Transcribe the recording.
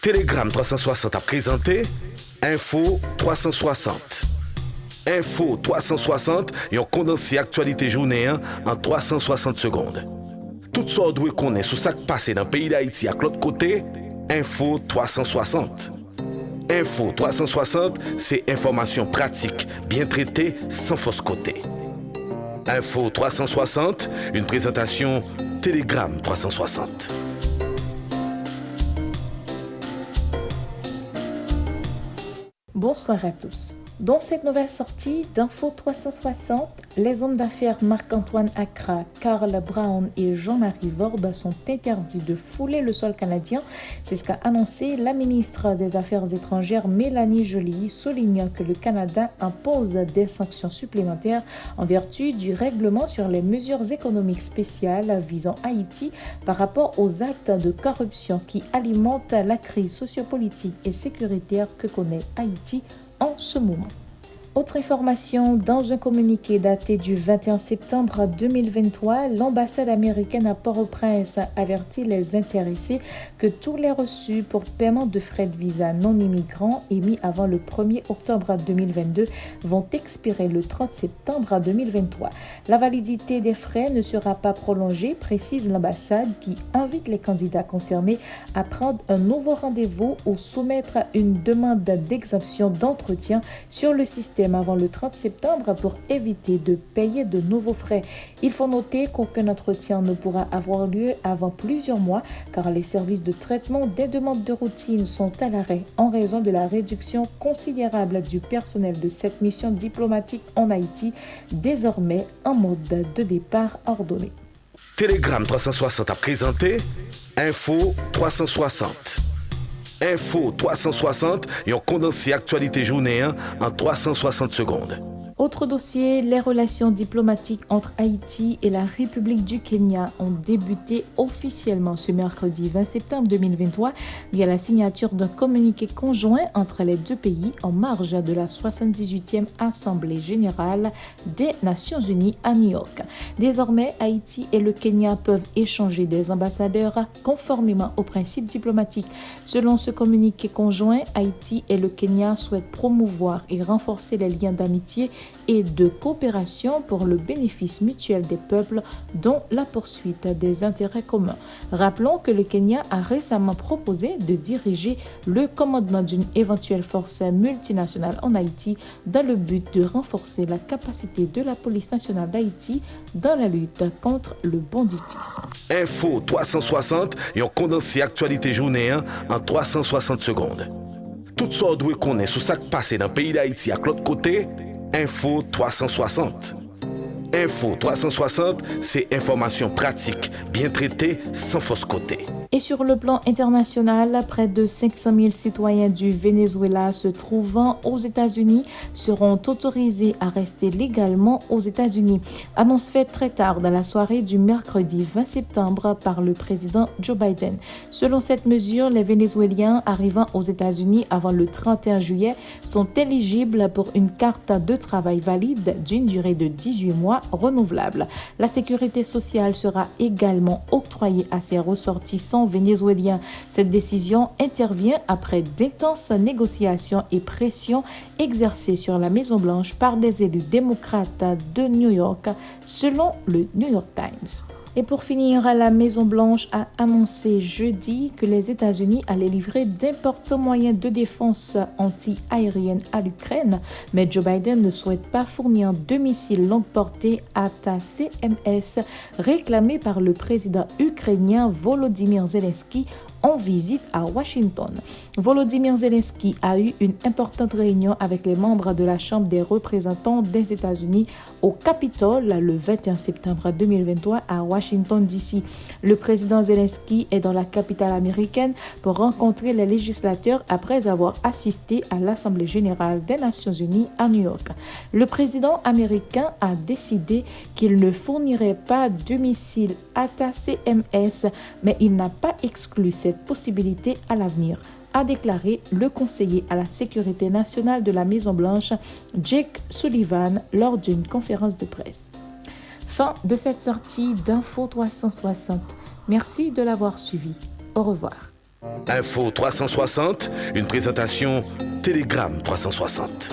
Telegram 360 a présenté Info 360. Info 360 et on condensé actualité journée en 360 secondes. Tout ça doit connaître sur ce qui passe dans le pays d'Haïti à l'autre côté, Info 360. Info 360, c'est information pratique, bien traitée, sans fausse côté. Info 360, une présentation Telegram 360. Bonsoir à tous. Dans cette nouvelle sortie d'Info 360, les hommes d'affaires Marc-Antoine Accra, Karl Brown et Jean-Marie Vorbe sont interdits de fouler le sol canadien. C'est ce qu'a annoncé la ministre des Affaires étrangères Mélanie Joly, soulignant que le Canada impose des sanctions supplémentaires en vertu du règlement sur les mesures économiques spéciales visant Haïti par rapport aux actes de corruption qui alimentent la crise sociopolitique et sécuritaire que connaît Haïti en ce moment. Autre information, dans un communiqué daté du 21 septembre 2023, l'ambassade américaine à Port-au-Prince avertit les intéressés que tous les reçus pour paiement de frais de visa non immigrants émis avant le 1er octobre 2022 vont expirer le 30 septembre 2023. La validité des frais ne sera pas prolongée, précise l'ambassade qui invite les candidats concernés à prendre un nouveau rendez-vous ou soumettre une demande d'exemption d'entretien sur le système avant le 30 septembre pour éviter de payer de nouveaux frais. Il faut noter qu'aucun entretien ne pourra avoir lieu avant plusieurs mois car les services de traitement des demandes de routine sont à l'arrêt en raison de la réduction considérable du personnel de cette mission diplomatique en Haïti, désormais en mode de départ ordonné. Telegram 360 a présenté Info 360. Info 360 et on condensé actualité journée en 360 secondes. Autre dossier, les relations diplomatiques entre Haïti et la République du Kenya ont débuté officiellement ce mercredi 20 septembre 2023 via la signature d'un communiqué conjoint entre les deux pays en marge de la 78e Assemblée générale des Nations unies à New York. Désormais, Haïti et le Kenya peuvent échanger des ambassadeurs conformément aux principes diplomatiques. Selon ce communiqué conjoint, Haïti et le Kenya souhaitent promouvoir et renforcer les liens d'amitié et de coopération pour le bénéfice mutuel des peuples, dont la poursuite des intérêts communs. Rappelons que le Kenya a récemment proposé de diriger le commandement d'une éventuelle force multinationale en Haïti dans le but de renforcer la capacité de la police nationale d'Haïti dans la lutte contre le banditisme. Info 360 et on condensé actualité journée en 360 secondes. Tout ça doit connaître sur ce qui passe dans le pays d'Haïti à l'autre côté, Info 360. Info 360, c'est information pratique, bien traitée, sans fausse côté. Et sur le plan international, près de 500 000 citoyens du Venezuela se trouvant aux États-Unis seront autorisés à rester légalement aux États-Unis. Annonce faite très tard dans la soirée du mercredi 20 septembre par le président Joe Biden. Selon cette mesure, les Vénézuéliens arrivant aux États-Unis avant le 31 juillet sont éligibles pour une carte de travail valide d'une durée de 18 mois renouvelable. La sécurité sociale sera également octroyée à ses ressortissants vénézuéliens. Cette décision intervient après d'intenses négociations et pressions exercées sur la Maison-Blanche par des élus démocrates de New York, selon le New York Times. Et pour finir, la Maison-Blanche a annoncé jeudi que les États-Unis allaient livrer d'importants moyens de défense anti-aérienne à l'Ukraine, mais Joe Biden ne souhaite pas fournir de missiles longue portée ATACMS réclamés par le président ukrainien Volodymyr Zelensky en visite à Washington. Volodymyr Zelensky a eu une importante réunion avec les membres de la Chambre des représentants des États-Unis au Capitole le 21 septembre 2023 à Washington, D.C. Le président Zelensky est dans la capitale américaine pour rencontrer les législateurs après avoir assisté à l'Assemblée générale des Nations unies à New York. Le président américain a décidé qu'il ne fournirait pas de missiles ATACMS, mais il n'a pas exclu cette possibilité à l'avenir, a déclaré le conseiller à la sécurité nationale de la Maison-Blanche, Jake Sullivan, lors d'une conférence de presse. Fin de cette sortie d'Info 360. Merci de l'avoir suivi. Au revoir. Info 360, une présentation Télégramme 360.